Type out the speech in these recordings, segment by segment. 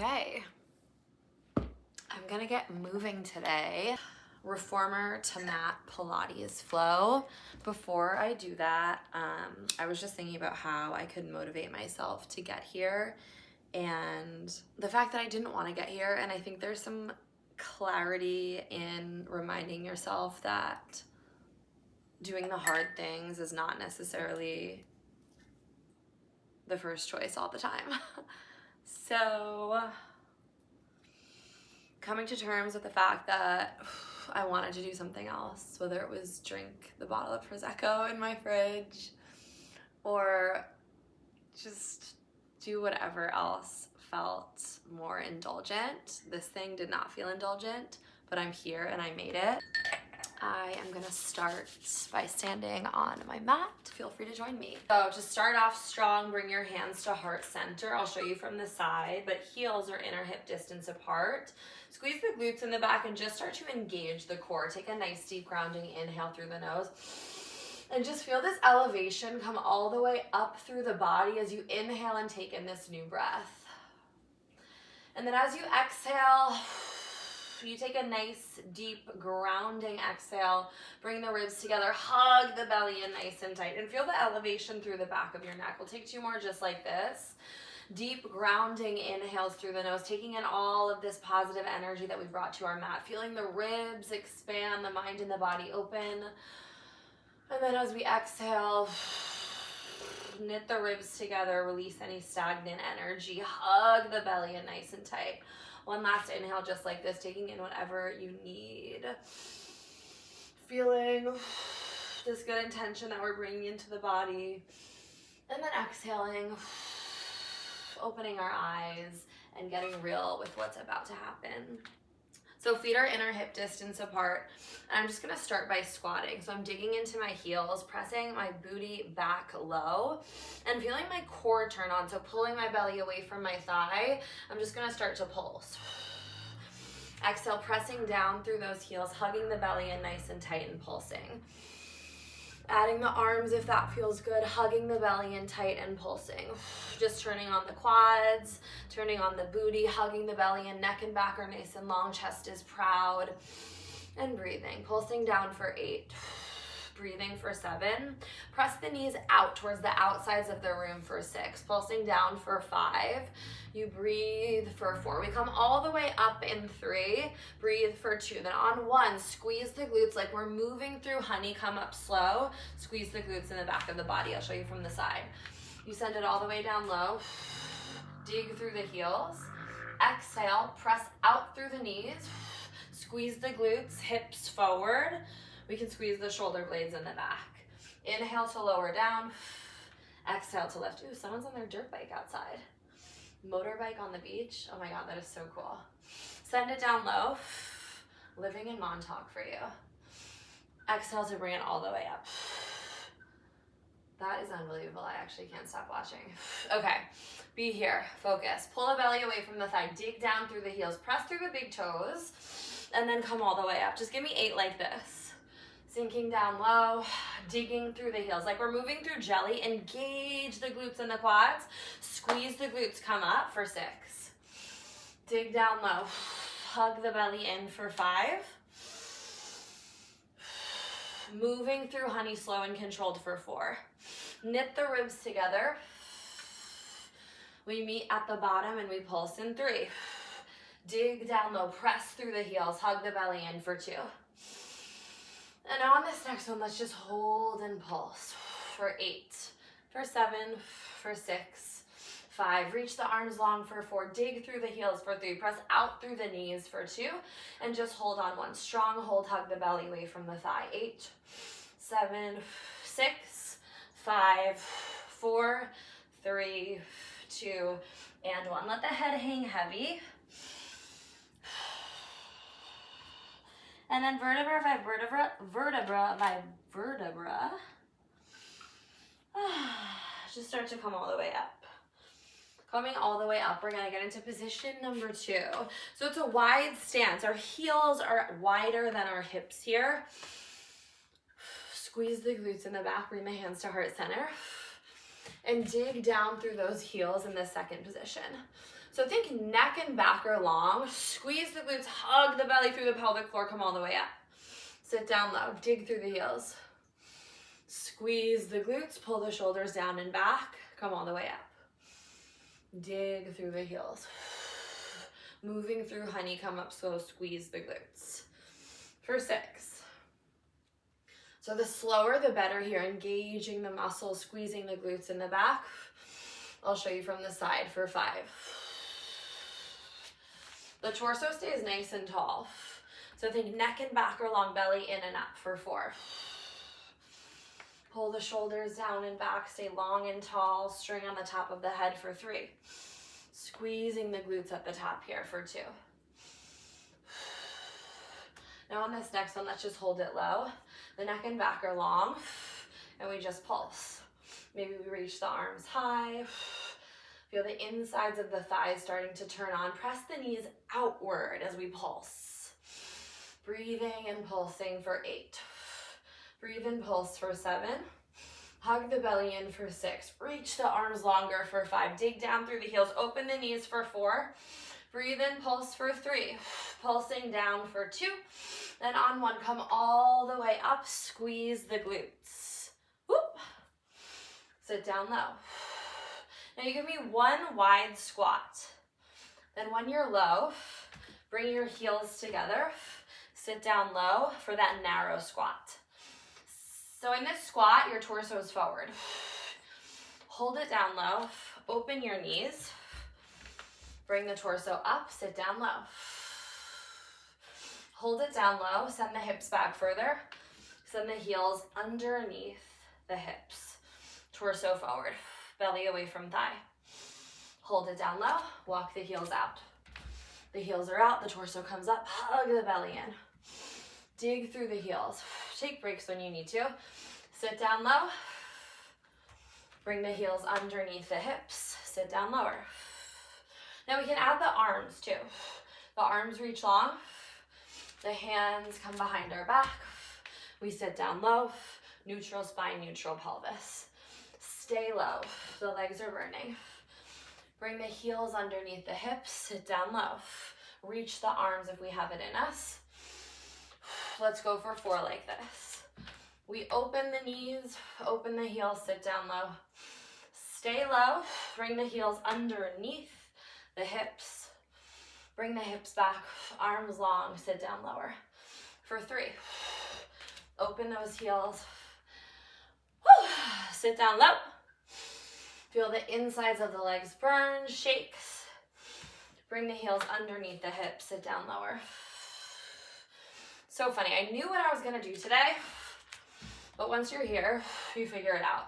Okay, I'm gonna get moving today. Reformer to mat Pilates flow. Before I do that, I was just thinking about how I could motivate myself to get here and the fact that I didn't want to get here. And I think there's some clarity in reminding yourself that doing the hard things is not necessarily the first choice all the time. So coming to terms with the fact that I wanted to do something else, whether it was drink the bottle of Prosecco in my fridge or just do whatever else felt more indulgent. This thing did not feel indulgent, but I'm here and I made it. I am gonna start by standing on my mat. Feel free to join me. So to start off strong, bring your hands to heart center. I'll show you from the side, but heels are inner hip distance apart. Squeeze the glutes in the back and just start to engage the core. Take a nice deep grounding inhale through the nose. And just feel this elevation come all the way up through the body as you inhale and take in this new breath. And then as you exhale, you take a nice deep grounding exhale, bring the ribs together, hug the belly in nice and tight, and feel the elevation through the back of your neck. We'll take two more just like this. Deep grounding inhales through the nose, taking in all of this positive energy that we brought to our mat, feeling the ribs expand, the mind and the body open. And then as we exhale, knit the ribs together, release any stagnant energy, hug the belly in nice and tight. One last inhale just like this, taking in whatever you need. Feeling this good intention that we're bringing into the body. And then exhaling, opening our eyes and getting real with what's about to happen. So feet are inner hip distance apart. And I'm just gonna start by squatting. So I'm digging into my heels, pressing my booty back low and feeling my core turn on. So pulling my belly away from my thigh. I'm just gonna start to pulse. Exhale, pressing down through those heels, hugging the belly in nice and tight and pulsing. Adding the arms if that feels good, hugging the belly in tight and pulsing. Just turning on the quads, turning on the booty, hugging the belly and neck and back are nice and long, chest is proud. And breathing, pulsing down for 8. Breathing for 7. Press the knees out towards the outsides of the room for 6. Pulsing down for 5. You breathe for 4. We come all the way up in 3. Breathe for 2. Then on 1, squeeze the glutes like we're moving through honey. Come up slow. Squeeze the glutes in the back of the body. I'll show you from the side. You send it all the way down low. Dig through the heels. Exhale, press out through the knees. Squeeze the glutes, hips forward. We can squeeze the shoulder blades in the back. Inhale to lower down. Exhale to lift. Ooh, someone's on their dirt bike outside. Motorbike on the beach. Oh my God, that is so cool. Send it down low. Living in Montauk for you. Exhale to bring it all the way up. That is unbelievable. I actually can't stop watching. Okay, be here, focus. Pull the belly away from the thigh. Dig down through the heels. Press through the big toes. And then come all the way up. Just give me 8 like this. Sinking down low, digging through the heels. Like we're moving through jelly. Engage the glutes and the quads. Squeeze the glutes, come up for 6. Dig down low. Hug the belly in for 5. Moving through honey slow and controlled for 4. Knit the ribs together. We meet at the bottom and we pulse in 3. Dig down low, press through the heels, hug the belly in for 2. And on this next one, let's just hold and pulse for 8, for 7, for 6, 5. Reach the arms long for 4. Dig through the heels for 3. Press out through the knees for 2. And just hold on 1. Strong hold, hug the belly away from the thigh. 8, 7, 6, 5, 4, 3, 2, and 1. Let the head hang heavy. And then vertebra by vertebra by vertebra, just start to come all the way up. Coming all the way up, we're gonna get into position number 2. So it's a wide stance. Our heels are wider than our hips here. Squeeze the glutes in the back, bring the hands to heart center. And dig down through those heels in the second position. So think neck and back are long. Squeeze the glutes, hug the belly through the pelvic floor, come all the way up. Sit down low, dig through the heels. Squeeze the glutes, pull the shoulders down and back, come all the way up. Dig through the heels. Moving through honeycomb up slow, squeeze the glutes. For 6. So the slower the better here, engaging the muscles, squeezing the glutes in the back. I'll show you from the side for 5. The torso stays nice and tall. So think neck and back are long, belly in and up for 4. Pull the shoulders down and back, stay long and tall, string on the top of the head for 3. Squeezing the glutes at the top here for 2. Now on this next one, let's just hold it low. The neck and back are long, and we just pulse. Maybe we reach the arms high. Feel the insides of the thighs starting to turn on. Press the knees outward as we pulse. Breathing and pulsing for 8. Breathe and pulse for 7. Hug the belly in for 6. Reach the arms longer for 5. Dig down through the heels. Open the knees for 4. Breathe in, pulse for 3. Pulsing down for 2. Then on 1, come all the way up. Squeeze the glutes. Whoop. Sit down low. Now you give me 1 wide squat. Then when you're low, bring your heels together. Sit down low for that narrow squat. So in this squat, your torso is forward. Hold it down low. Open your knees. Bring the torso up. Sit down low. Hold it down low. Send the hips back further. Send the heels underneath the hips. Torso forward. Belly away from thigh. Hold it down low. Walk the heels out. The heels are out. The torso comes up. Hug the belly in. Dig through the heels. Take breaks when you need to. Sit down low. Bring the heels underneath the hips. Sit down lower. Now we can add the arms too. The arms reach long. The hands come behind our back. We sit down low. Neutral spine, neutral pelvis. Stay low. The legs are burning. Bring the heels underneath the hips. Sit down low. Reach the arms if we have it in us. Let's go for 4 like this. We open the knees, open the heels, sit down low. Stay low, bring the heels underneath the hips. Bring the hips back, arms long, sit down lower. For 3, open those heels. Sit down low. Feel the insides of the legs burn, shakes. Bring the heels underneath the hips, sit down lower. So funny, I knew what I was gonna do today, but once you're here, you figure it out.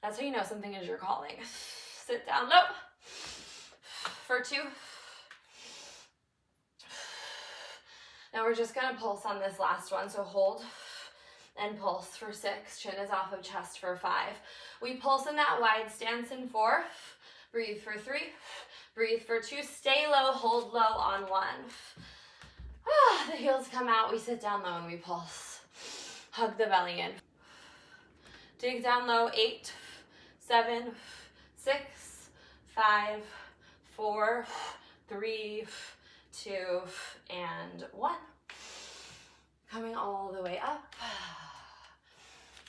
That's how you know something is your calling. Sit down low. For 2. Now we're just gonna pulse on this last one, so hold and pulse for 6. Chin is off of chest for 5. We pulse in that wide stance in 4. Breathe for 3. Breathe for 2. Stay low, hold low on 1. The heels come out, we sit down low and we pulse. Hug the belly in. Dig down low, 8, 7, 6, 5, 4, 3, 2, and 1. Coming all the way up.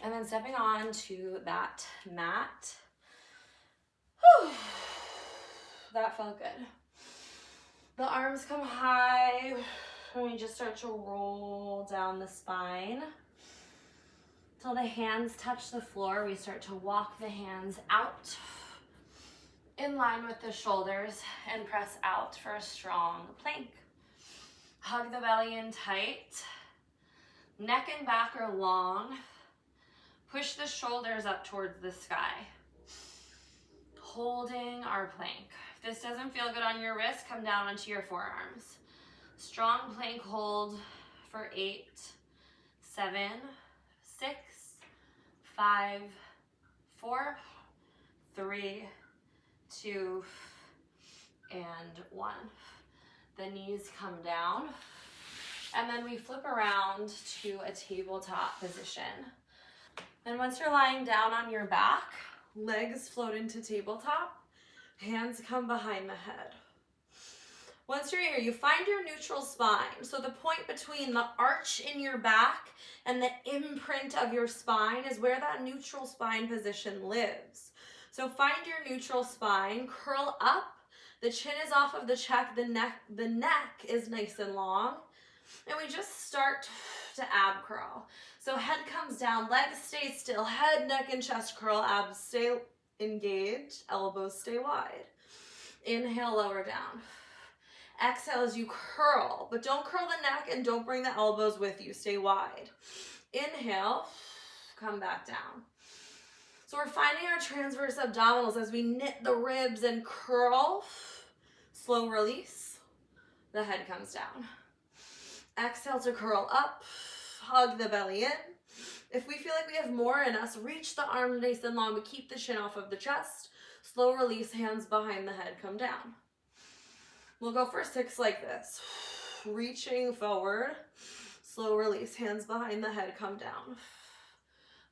And then stepping on to that mat. Whew. That felt good. The arms come high. And we just start to roll down the spine. Till the hands touch the floor, we start to walk the hands out in line with the shoulders and press out for a strong plank. Hug the belly in tight. Neck and back are long. Push the shoulders up towards the sky. Holding our plank. If this doesn't feel good on your wrist, come down onto your forearms. Strong plank hold for 8, 7, 6, 5, 4, 3, 2, and 1. The knees come down. And then we flip around to a tabletop position. And once you're lying down on your back, legs float into tabletop, hands come behind the head. Once you're here, you find your neutral spine. So the point between the arch in your back and the imprint of your spine is where that neutral spine position lives. So find your neutral spine, curl up, the chin is off of the cheek, the neck is nice and long, and we just start to ab curl. So head comes down, legs stay still, head, neck, and chest curl, abs stay engaged, elbows stay wide. Inhale, lower down. Exhale as you curl, but don't curl the neck and don't bring the elbows with you. Stay wide. Inhale, come back down. So we're finding our transverse abdominals as we knit the ribs and curl. Slow release. The head comes down. Exhale to curl up. Hug the belly in. If we feel like we have more in us, reach the arms nice and long, but keep the chin off of the chest. Slow release, hands behind the head, come down. We'll go for 6 like this. Reaching forward. Slow release, hands behind the head, come down.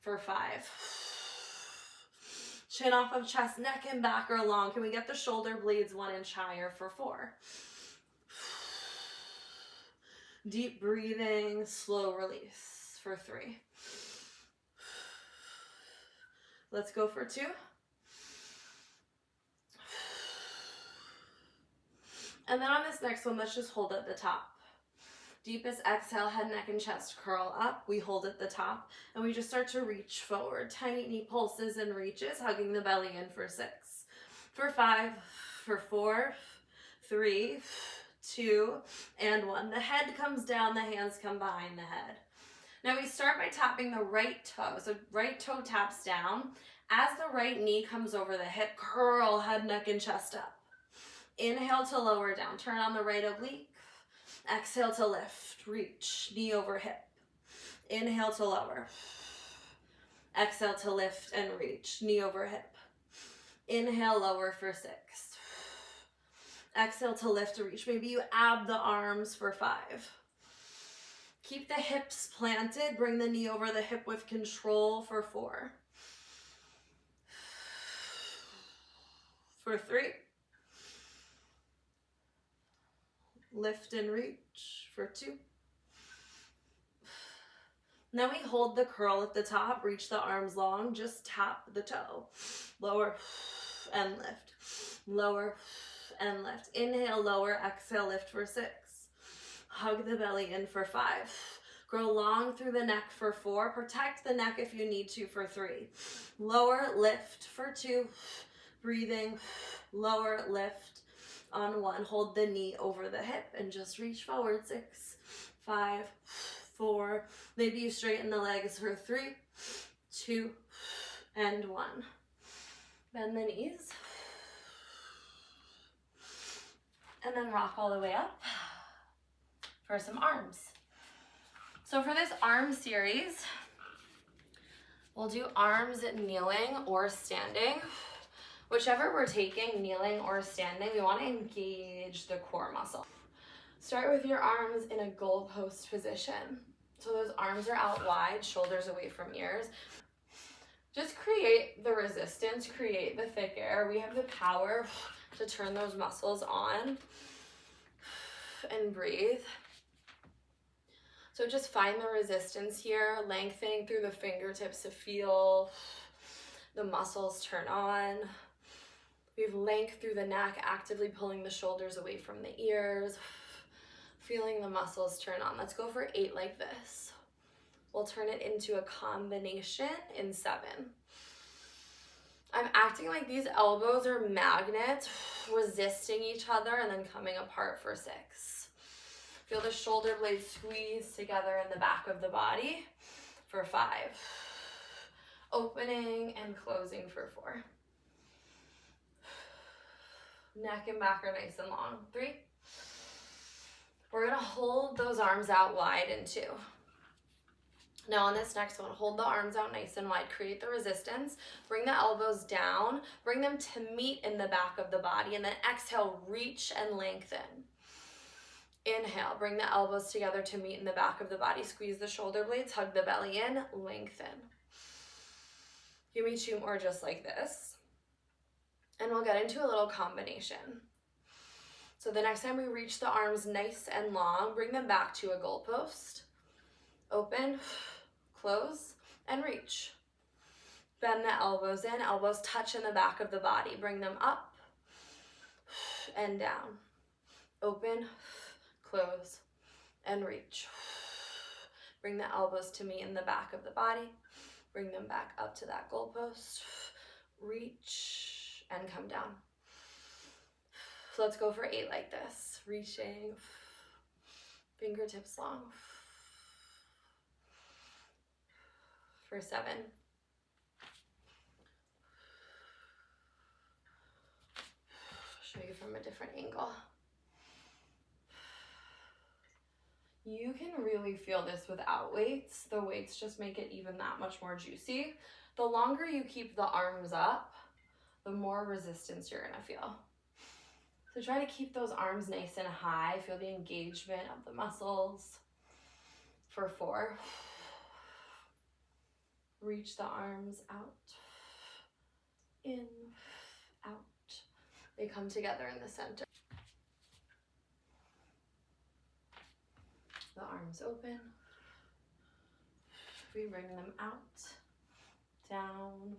For 5. Chin off of chest, neck and back are long. Can we get the shoulder blades 1 inch higher for 4? Deep breathing, slow release for 3. Let's go for 2. And then on this next one, let's just hold at the top. Deepest exhale, head, neck, and chest curl up. We hold at the top, and we just start to reach forward. Tiny pulses and reaches, hugging the belly in for 6. For 5, for 4, 3, 2, and 1. The head comes down, the hands come behind the head. Now we start by tapping the right toe. So right toe taps down. As the right knee comes over the hip, curl head, neck, and chest up. Inhale to lower down. Turn on the right oblique. Exhale to lift. Reach. Knee over hip. Inhale to lower. Exhale to lift and reach. Knee over hip. Inhale, lower for 6. Exhale to lift, reach. Maybe you ab the arms for 5. Keep the hips planted. Bring the knee over the hip with control for 4. For 3. Lift and reach for 2. Now we hold the curl at the top, reach the arms long, just tap the toe. Lower and lift. Lower and lift. Inhale, lower, exhale, lift for 6. Hug the belly in for 5. Grow long through the neck for 4. Protect the neck if you need to for 3. Lower, lift for 2. Breathing, lower, lift. On 1, hold the knee over the hip and just reach forward. 6, 5, 4. Maybe you straighten the legs for 3, 2, and 1. Bend the knees. And then rock all the way up for some arms. So for this arm series, we'll do arms kneeling or standing. Whichever we're taking, kneeling or standing, we want to engage the core muscle. Start with your arms in a goalpost position. So those arms are out wide, shoulders away from ears. Just create the resistance, create the thick air. We have the power to turn those muscles on and breathe. So just find the resistance here, lengthening through the fingertips to feel the muscles turn on. We have length through the neck, actively pulling the shoulders away from the ears, feeling the muscles turn on. Let's go for 8 like this. We'll turn it into a combination in 7. I'm acting like these elbows are magnets, resisting each other and then coming apart for 6. Feel the shoulder blades squeeze together in the back of the body for 5. Opening and closing for 4. Neck and back are nice and long. 3. We're gonna hold those arms out wide in 2. Now on this next one, hold the arms out nice and wide, create the resistance, bring the elbows down, bring them to meet in the back of the body, and then exhale, reach and lengthen. Inhale, bring the elbows together to meet in the back of the body, squeeze the shoulder blades, hug the belly in, lengthen. Give me 2 more just like this. And we'll get into a little combination. So the next time we reach the arms nice and long, bring them back to a goalpost. Open, close, and reach. Bend the elbows in, elbows touch in the back of the body. Bring them up and down. Open, close, and reach. Bring the elbows to meet in the back of the body. Bring them back up to that goalpost. Reach and come down. So let's go for 8 like this. Reaching, fingertips long. For 7. Show you from a different angle. You can really feel this without weights. The weights just make it even that much more juicy. The longer you keep the arms up, the more resistance you're gonna feel. So try to keep those arms nice and high. Feel the engagement of the muscles. For 4. Reach the arms out, in, out. They come together in the center. The arms open. We bring them out, down,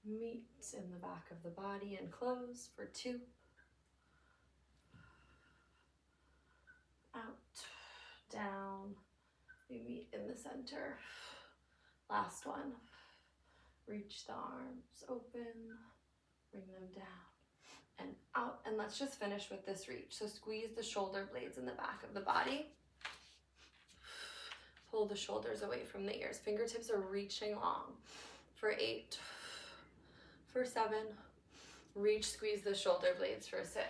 meet in the back of the body and close for 2. Out, down, we meet in the center. Last one. Reach the arms open, bring them down and out. And let's just finish with this reach. So squeeze the shoulder blades in the back of the body. Pull the shoulders away from the ears. Fingertips are reaching long. For 8. For 7. Reach, squeeze the shoulder blades for 6.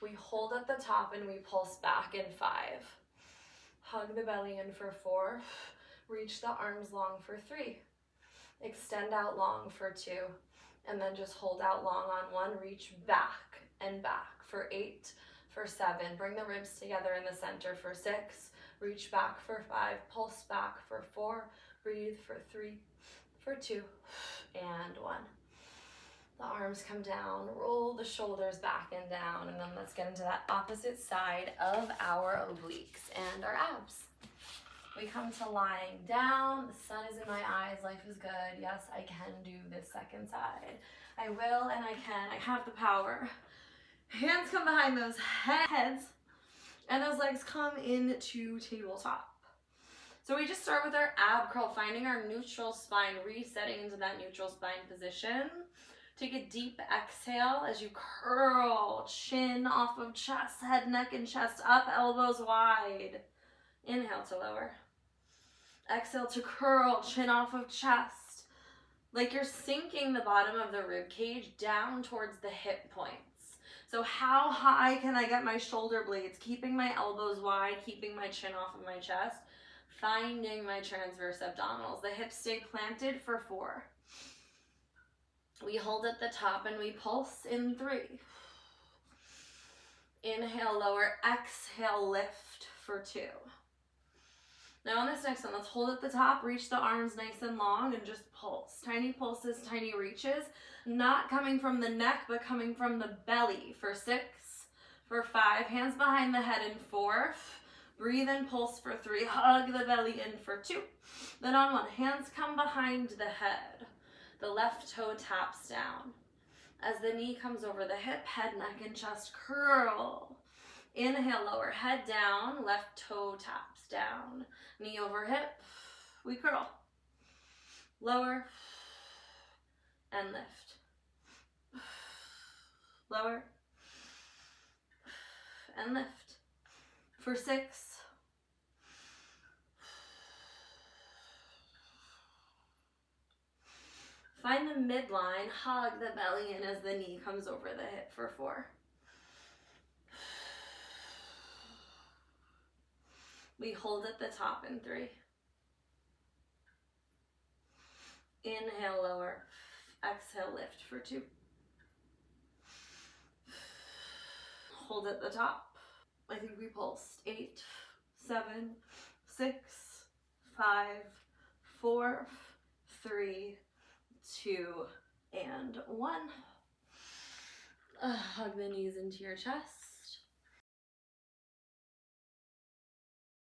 We hold at the top and we pulse back in 5. Hug the belly in for 4. Reach the arms long for 3. Extend out long for 2. And then just hold out long on 1. Reach back and back for 8. For 7. Bring the ribs together in the center for 6. Reach back for 5. Pulse back for 4. Breathe for 3. For 2. And 1. The arms come down, roll the shoulders back and down, and then let's get into that opposite side of our obliques and our abs. We come to lying down. The sun is in my eyes. Life is good. Yes, I can do this second side. I will and I can. I have the power. Hands come behind those heads, and those legs come into tabletop. So we just start with our ab curl, finding our neutral spine, resetting into that neutral spine position. Take a deep exhale as you curl, chin off of chest, head, neck, and chest up, elbows wide. Inhale to lower. Exhale to curl, chin off of chest. Like you're sinking the bottom of the rib cage down towards the hip points. So how high can I get my shoulder blades? Keeping my elbows wide, keeping my chin off of my chest, finding my transverse abdominals. The hips stay planted for 4. We hold at the top and we pulse in 3. Inhale, lower, exhale, lift for 2. Now on this next one, let's hold at the top, reach the arms nice and long and just pulse. Tiny pulses, tiny reaches, not coming from the neck, but coming from the belly for 6. For 5, hands behind the head in 4. Breathe and pulse for 3, hug the belly in for 2. Then on 1, hands come behind the head. The left toe taps down. As the knee comes over the hip, head, neck, and chest curl. Inhale, lower, head down, left toe taps down. Knee over hip, we curl. Lower and lift. Lower and lift. For 6. Find the midline, hug the belly in as the knee comes over the hip for 4. We hold at the top in 3. Inhale, lower. Exhale, lift for 2. Hold at the top. I think we pulsed. 8, 7, 6, 5, 4, 3, 2, and 1. Hug the knees into your chest.